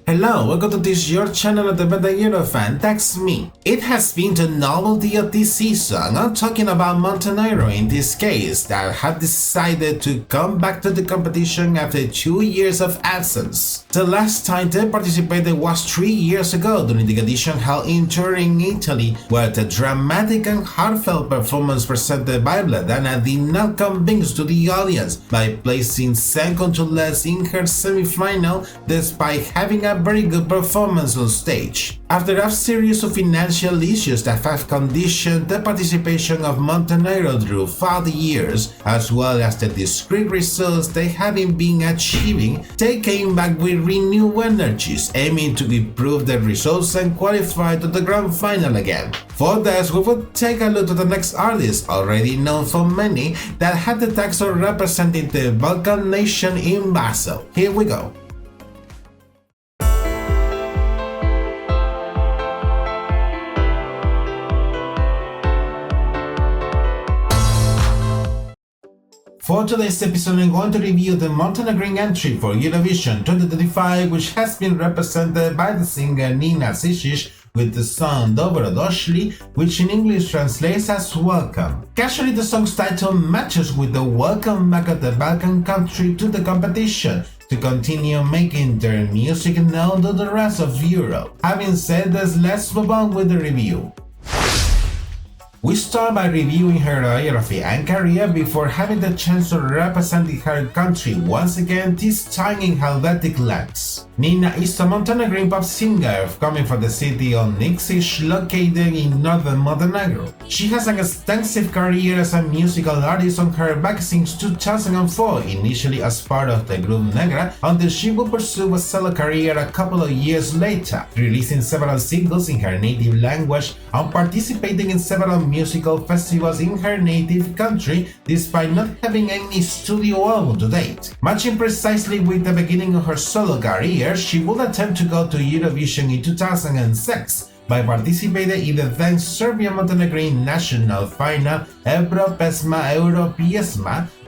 Hello, welcome to this your channel at the Eurofan, that's me. It has been the novelty of this season. I'm talking about Montenegro in this case, that have decided to come back to the competition after 2 years of absence. The last time they participated was 3 years ago during the edition held in Turin, Italy, where the dramatic and heartfelt performance presented by Vladana did not convince to the audience by placing second to last in her semi-final despite having a very good performance on stage. After a series of financial issues that have conditioned the participation of Montenegro through 5 years, as well as the discrete results they haven't been achieving, they came back with renewed energies, aiming to improve their results and qualify to the grand final again. For this, we will take a look at the next artist, already known for many, that had the task of representing the Balkan nation in Basel. Here we go. For today's episode, I'm going to review the Montenegrin entry for Eurovision 2025, which has been represented by the singer Nina Žižić with the song Dobrodošli, which in English translates as welcome. Casually, the song's title matches with the welcome back of the Balkan country to the competition to continue making their music known to the rest of Europe. Having said this, let's move on with the review. We start by reviewing her biography and career before having the chance to represent her country once again, this time in Helvetic lands. Nina is a Montenegrin pop singer coming from the city of Nikšić, located in northern Montenegro. She has an extensive career as a musical artist on her back since 2004, initially as part of the group Negra, until she would pursue a solo career a couple of years later, releasing several singles in her native language and participating in several musical festivals in her native country, despite not having any studio album to date. Matching precisely with the beginning of her solo career, she would attempt to go to Eurovision in 2006 by participating in the then Serbian-Montenegrin national final Euro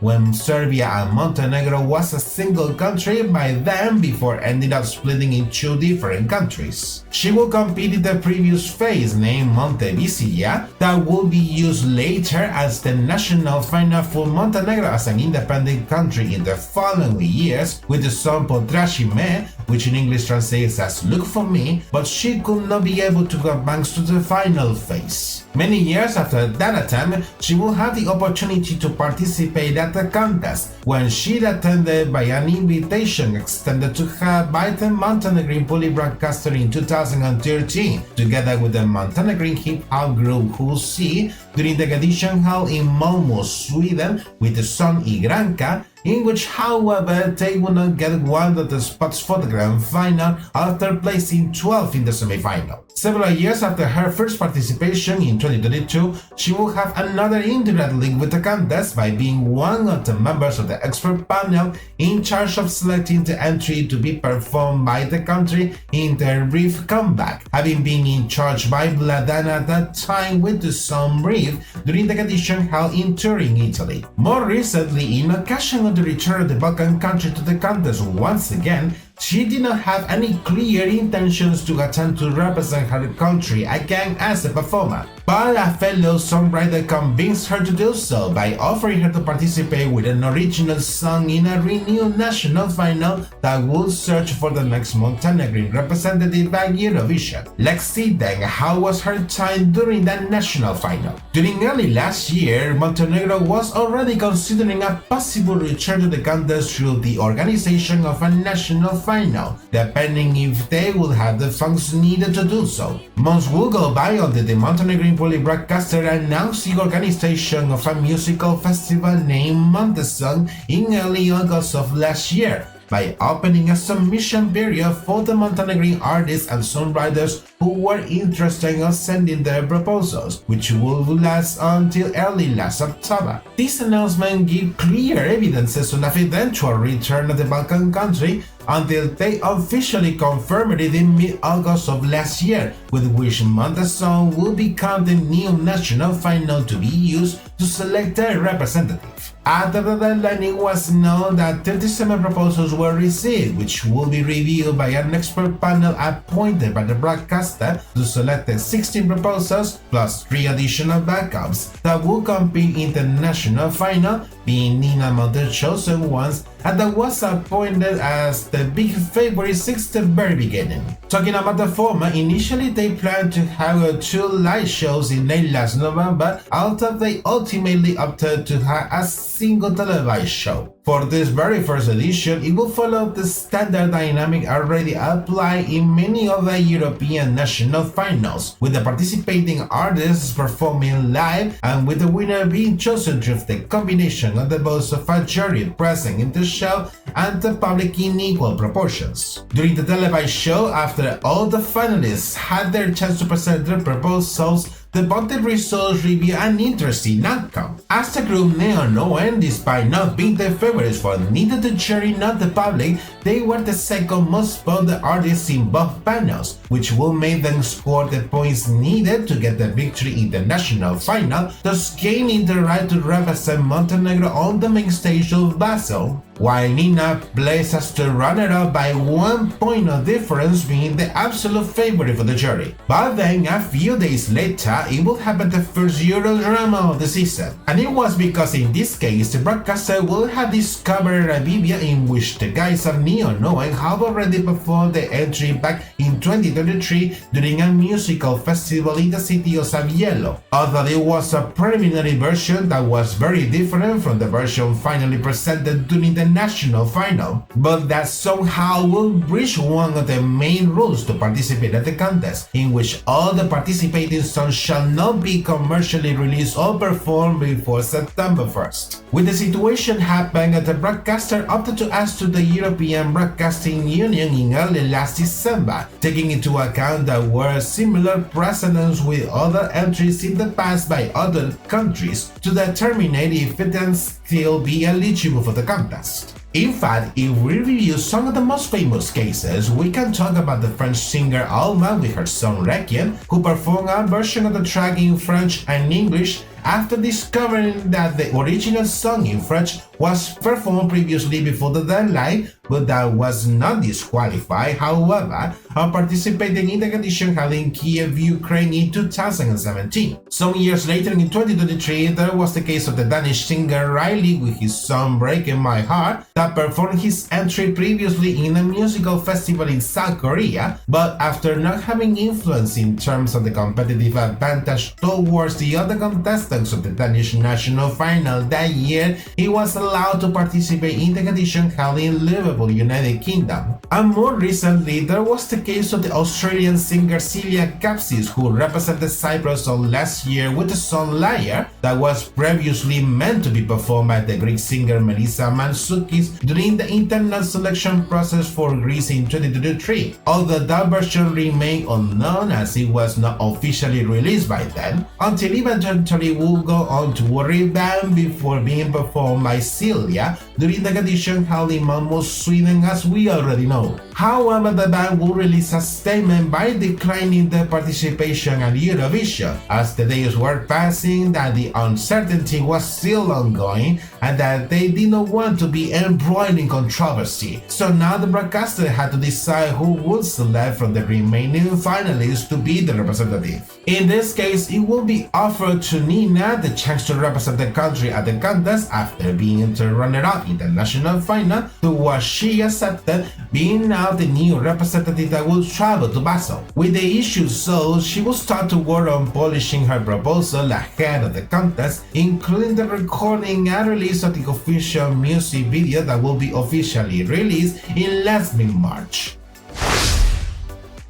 when Serbia and Montenegro was a single country by then before ending up splitting in 2 different countries. She will compete in the previous phase named Montevicija that will be used later as the national final for Montenegro as an independent country in the following years with the song Potraži me, which in English translates as Look for Me, but she could not be able to advance to the final phase. Many years after that attempt, she will have the opportunity to participate at the contest when she attended by an invitation extended to her by the Montenegrin Police broadcaster in 2013, together with the Montenegrin hip-hop group Husi during the edition held in Malmö, Sweden, with the song Igranka, in which, however, they would not get one of the spots for the grand final after placing 12th in the semi-final. Several years after her first participation in 2022, she will have another indirect link with the contest by being one of the members of the expert panel in charge of selecting the entry to be performed by the country in their brief comeback, having been in charge by Vladana at that time with the song Brief during the edition held in Turin, Italy. More recently, in occasion of the return of the Balkan country to the contest once again, she did not have any clear intentions to attempt to represent her country again as a performer, but a fellow songwriter convinced her to do so by offering her to participate with an original song in a renewed national final that would search for the next Montenegrin representative at Eurovision. Let's see then how was her time during that national final. During early last year, Montenegro was already considering a possible return to the contest through the organization of a national final, depending if they would have the funds needed to do so. Months will go by until the Montenegrin Police broadcaster announced the organization of a musical festival named Montesong in early August of last year, by opening a submission period for the Montenegrin artists and songwriters who were interested in sending their proposals, which will last until early last October. This announcement gives clear evidences on an eventual return of the Balkan country, until they officially confirmed it in mid-August of last year, with which month the song will become the new national final to be used to select a representative. After the deadline, it was known that 37 proposals were received, which will be reviewed by an expert panel appointed by the broadcaster to select the 16 proposals plus 3 additional backups that will compete in the national final, being Nina among the chosen ones, and that was appointed as the big favorite since the very beginning. Talking about the format, initially they planned to have 2 live shows in late last November, although they ultimately opted to have a single televised show. For this very first edition, it will follow the standard dynamic already applied in many other European national finals, with the participating artists performing live and with the winner being chosen through the combination of the votes of a jury present in the show and the public in equal proportions. During the televised show, after all the finalists had their chance to present their proposals, the voted results reveal an interesting outcome, as the group Neo-Noen, despite not being the favorites for neither the jury nor the public, they were the second most voted artists in both panels, which will make them score the points needed to get the victory in the national final, thus gaining the right to represent Montenegro on the main stage of Basel, while Nina placed as the runner-up by 1 point of difference, being the absolute favorite for the jury. But then, a few days later, it would happen the first Euro drama of the season, and it was because in this case the broadcaster will have discovered a video in which the guys of Neo-Noen have already performed the entry back in 2023 during a musical festival in the city of Saviello, although it was a preliminary version that was very different from the version finally presented during the national final, but that somehow will breach one of the main rules to participate at the contest, in which all the participating songs shall not be commercially released or performed before September 1st. With the situation happening, the broadcaster opted to ask to the European Broadcasting Union in early last December, taking into account that were similar precedents with other entries in the past by other countries to determine if it can still be eligible for the contest. In fact, if we review some of the most famous cases, we can talk about the French singer Alma with her song Requiem, who performed a version of the track in French and English after discovering that the original song in French was performed previously before the deadline, but that was not disqualified, however, on participating in the competition held in Kiev, Ukraine in 2017. Some years later, in 2023, there was the case of the Danish singer Riley with his song Breaking My Heart, that performed his entry previously in a musical festival in South Korea, but after not having influence in terms of the competitive advantage towards the other contestants of the Danish national final that year, he was allowed to participate in the competition held in Liverpool, United Kingdom. And more recently, there was the case of the Australian singer Celia Kapsis, who represented Cyprus last year with the song Liar, that was previously meant to be performed by the Greek singer Melissa Mansoukis during the internal selection process for Greece in 2023, although that version remained unknown as it was not officially released by then, until eventually will go on to a revamp before being performed by Celia during the competition held in Malmö, Sweden, as we already know. However, the band will release a statement by declining their participation at Eurovision, as the days were passing, that the uncertainty was still ongoing and that they did not want to be embroiled in controversy. So now the broadcaster had to decide who would select from the remaining finalists to be the representative. In this case, it will be offered to Nina the chance to represent the country at the contest after being the runner-up in the national final, to what she accepted, being now the new representative that will travel to Basel. With the issue solved, she will start to work on polishing her proposal ahead of the contest, including the recording and release of the official music video that will be officially released in last mid-March.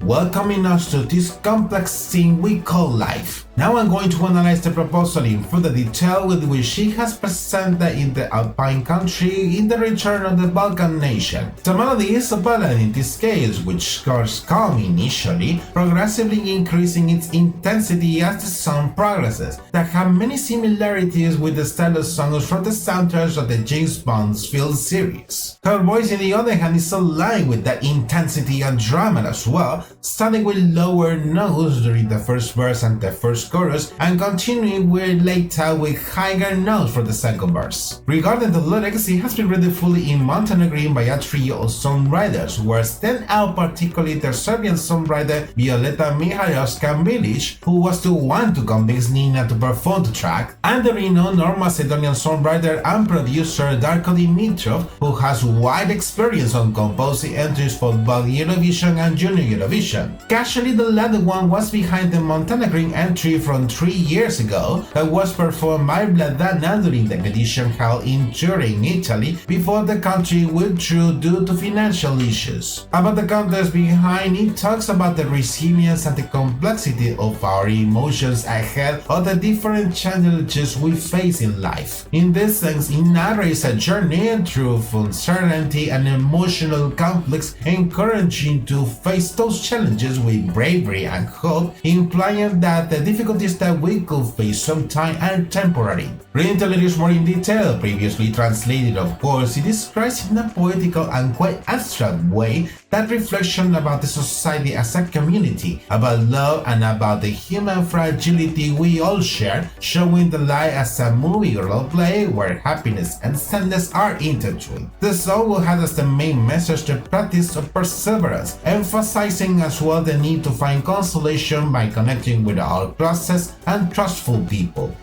welcoming us to this complex thing we call life. Now I'm going to analyze the proposal in further detail with which she has presented in the Alpine country in the return of the Balkan nation. The melody is a ballad in this case, which scores calm initially, progressively increasing its intensity as the song progresses, that have many similarities with the style of songs from the soundtracks of the James Bond film series. Her voice, on the other hand, is aligned with that intensity and drama as well, starting with lower notes during the first verse and the first chorus, and continuing later with higher notes for the second verse. Regarding the lyrics, it has been written fully in Montenegrin by a trio of songwriters, where stand out particularly the Serbian songwriter Violeta Mihajlovska-Milic, who was the one to convince Nina to perform the track, and the renowned North Macedonian songwriter and producer Darko Dimitrov, who has wide experience on composing entries for both Eurovision and Junior Eurovision. Casually, the latter one was behind the Montenegrin entry from 3 years ago that was performed by Vladana during the edition held in Turin, Italy, before the country withdrew due to financial issues. About the context behind it, talks about the resilience and the complexity of our emotions ahead of the different challenges we face in life. In this sense, it narrates a journey through uncertainty and emotional conflicts, encouraging to face those challenges with bravery and hope, implying that the difficulties that we could face sometime are temporary. Reading the lyrics more in detail, previously translated of course, it describes in a poetical and quite abstract way that reflection about the society as a community, about love and about the human fragility we all share, showing the life as a movie or role play where happiness and sadness are intertwined. The song will have as the main message the practice of perseverance, emphasizing as well the need to find consolation by connecting with our closest and trustful people.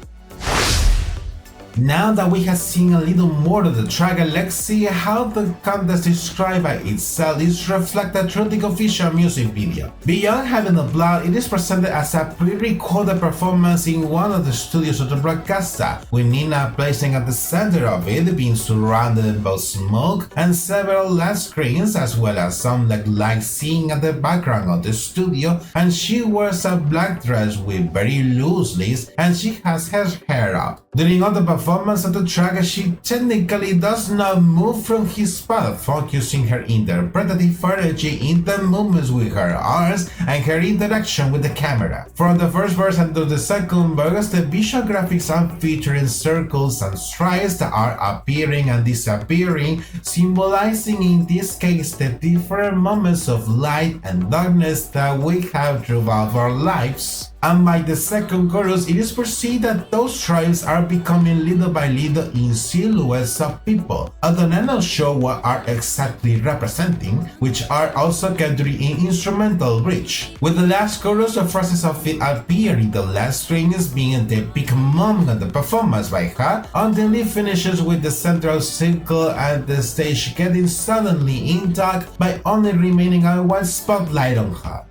Now that we have seen a little more of the track, let's see how the contest described by itself is reflected through the official music video. Beyond having a plot, it is presented as a pre-recorded performance in one of the studios of the broadcaster, with Nina placing at the center of it, being surrounded by smoke and several LED screens, as well as some lights seen at the background of the studio, and she wears a black dress with very loose sleeves and she has her hair up. During all the performance of the track, she technically does not move from his spot, focusing her interpretative energy in the movements with her arms and her interaction with the camera. From the first verse until the second verse, the visual graphics are featuring circles and strides that are appearing and disappearing, symbolizing in this case the different moments of light and darkness that we have throughout our lives. And by the second chorus, it is perceived that those tribes are becoming little by little in silhouettes of people, although I'm not sure what are exactly representing, which are also captured in instrumental bridge. With the last chorus, the phrases of it appear in the last string as being the peak moment of the performance by her, until it finishes with the central circle and the stage getting suddenly in dark by only remaining a white spotlight on her.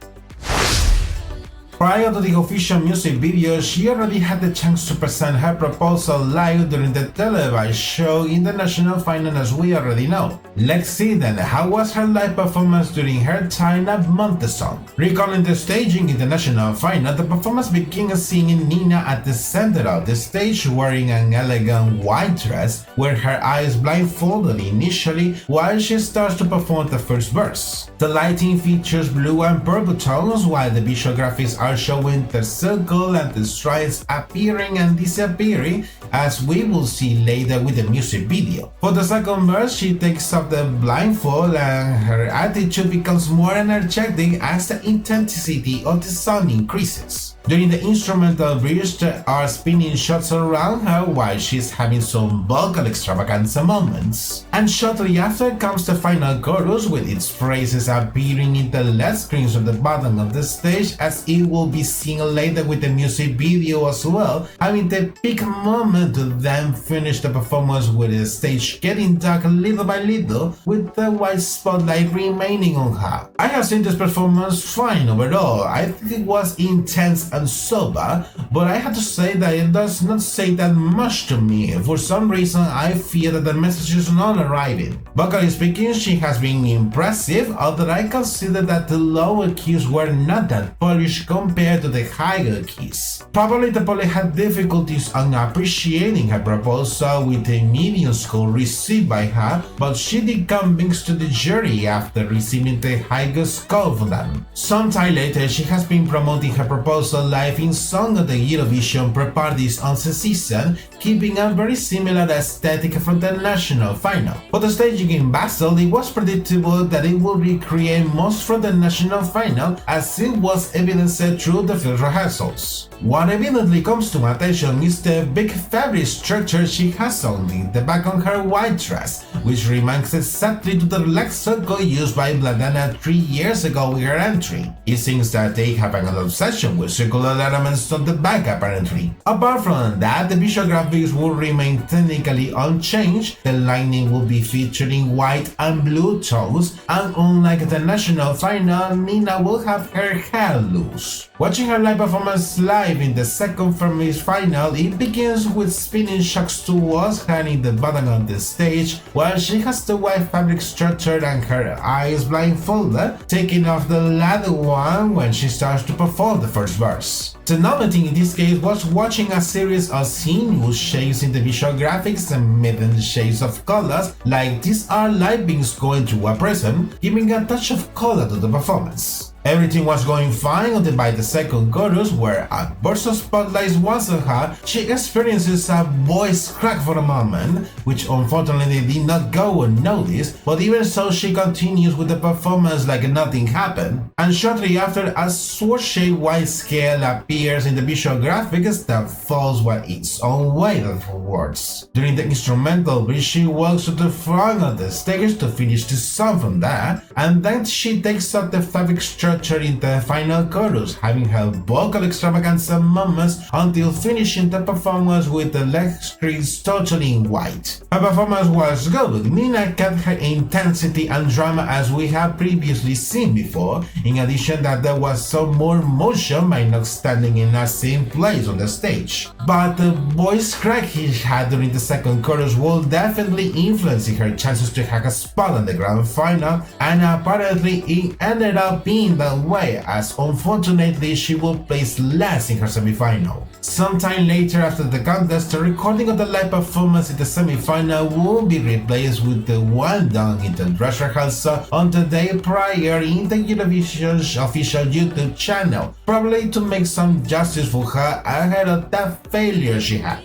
Prior to the official music video, she already had the chance to present her proposal live during the televised show in the national final, as we already know. Let's see then how was her live performance during her time at Montesong. Recalling the staging in the national final, the performance began seeing Nina at the center of the stage wearing an elegant white dress, with her eyes blindfolded initially while she starts to perform the first verse. The lighting features blue and purple tones, while the visual graphics are showing the circle and the strides appearing and disappearing, as we will see later with the music video. For the second verse, she takes off the blindfold and her attitude becomes more energetic as the intensity of the song increases. During the instrumental bridge, there are spinning shots around her while she's having some vocal extravaganza moments. And shortly after comes the final chorus, with its phrases appearing in the LED screens at the bottom of the stage, as it will be seen later with the music video as well, having the peak moment to then finish the performance with the stage getting dark little by little, with the white spotlight remaining on her. I have seen this performance fine overall. I think it was intense and sober, but I have to say that it does not say that much to me. For some reason, I feel that the message is not arriving. Vocally speaking, she has been impressive, although I consider that the lower keys were not that polished compared to the higher keys. Probably the public had difficulties on appreciating her proposal with the medium score received by her, but she did convince to the jury after receiving the highest score for them. Sometime later, she has been promoting her proposal live in some of the Eurovision pre-parties on the season, keeping a very similar aesthetic from the national final. For the staging in Basel, it was predictable that it would recreate most from the national final, as it was evidenced through the field rehearsals. What evidently comes to my attention is the big fabric structure she has on the back on her white dress, which reminds exactly to the leg circle used by Vladana 3 years ago with her entry. It seems that they have an obsession with circular elements on the back apparently. Apart from that, the visual graphics will remain technically unchanged. The lining will be featured in white and blue tones, and unlike the national final, Nina will have her hair loose. Watching her live performance live in the second semi-final, it begins with spinning shocks towards her in the bottom of the stage, while she has the white fabric structure and her eyes blindfolded, taking off the latter one when she starts to perform the first verse. The novelty in this case was watching a series of sinuous shapes in the visual graphics and midden shades of colors, like these are light beams going through a prism, giving a touch of color to the performance. Everything was going fine until by the second chorus, where a burst of spotlights was on her, she experiences a voice crack for a moment, which unfortunately did not go unnoticed, but even so she continues with the performance like nothing happened, and shortly after a sword-shaped white scale appears in the visual graphics that falls by its own weight afterwards. During the instrumental bit, she walks to the front of the stage to finish the song from there, and then she takes up the fabric structure in the final chorus, having her vocal extravaganza moments until finishing the performance with the leg screens totally in white. Her performance was good. Nina kept her intensity and drama as we have previously seen before, in addition that there was some more motion by not standing in a same place on the stage. But the voice crack he had during the second chorus will definitely influence her chances to have a spot in the grand final, and apparently it ended up being that way, as unfortunately she will place last in her semi-final. Sometime later after the contest, the recording of the live performance in the semi-final will be replaced with the one done in the dress rehearsal on the day prior in the Eurovision's official YouTube channel, probably to make some justice for her ahead of that failure she had.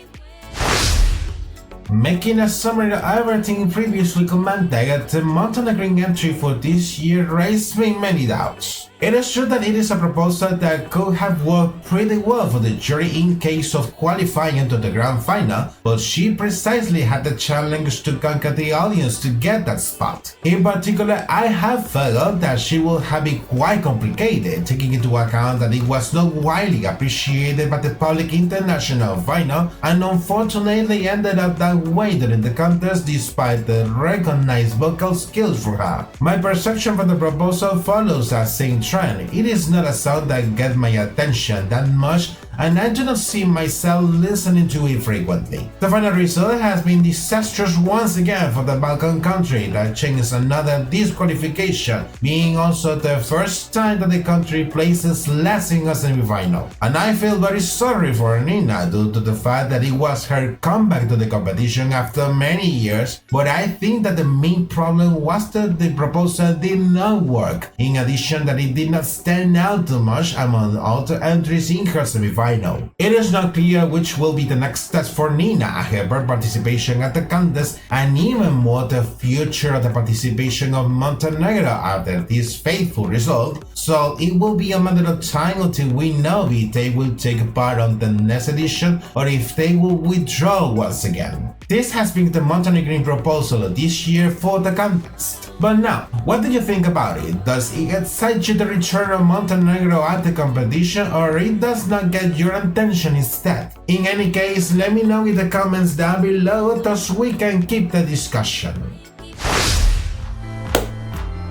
Making a summary of everything previously commented, the Montenegrin entry for this year raised me many doubts. It is true that it is a proposal that could have worked pretty well for the jury in case of qualifying into the grand final, but she precisely had the challenge to conquer the audience to get that spot. In particular, I have felt that she will have it quite complicated, taking into account that it was not widely appreciated by the public international final, and unfortunately ended up that way during the contest despite the recognized vocal skills for her. My perception for the proposal follows that same trend. It is not a song that gets my attention that much, and I do not see myself listening to it frequently. The final result has been disastrous once again for the Balkan country, that changes another disqualification, being also the first time that the country places last in a semi-final. And I feel very sorry for Nina due to the fact that it was her comeback to the competition after many years, but I think that the main problem was that the proposal did not work, in addition that it did not stand out too much among other entries in her semi-final. It is not clear which will be the next steps for Nina ahead of her participation at the contest, and even more the future of the participation of Montenegro after this faithful result, so it will be a matter of time until we know if they will take part on the next edition or if they will withdraw once again. This has been the Montenegrin proposal this year for the contest. But now, what do you think about it? Does it excite you the return of Montenegro at the competition, or it does not get your attention instead? In any case, let me know in the comments down below so we can keep the discussion.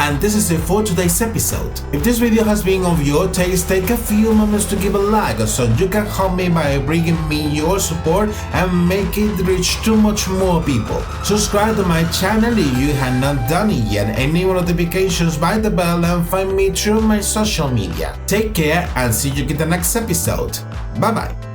And this is it for today's episode. If this video has been of your taste, take a few moments to give a like so you can help me by bringing me your support and make it reach to much more people. Subscribe to my channel if you have not done it yet, enable notifications by the bell, and find me through my social media. Take care and see you in the next episode. Bye bye.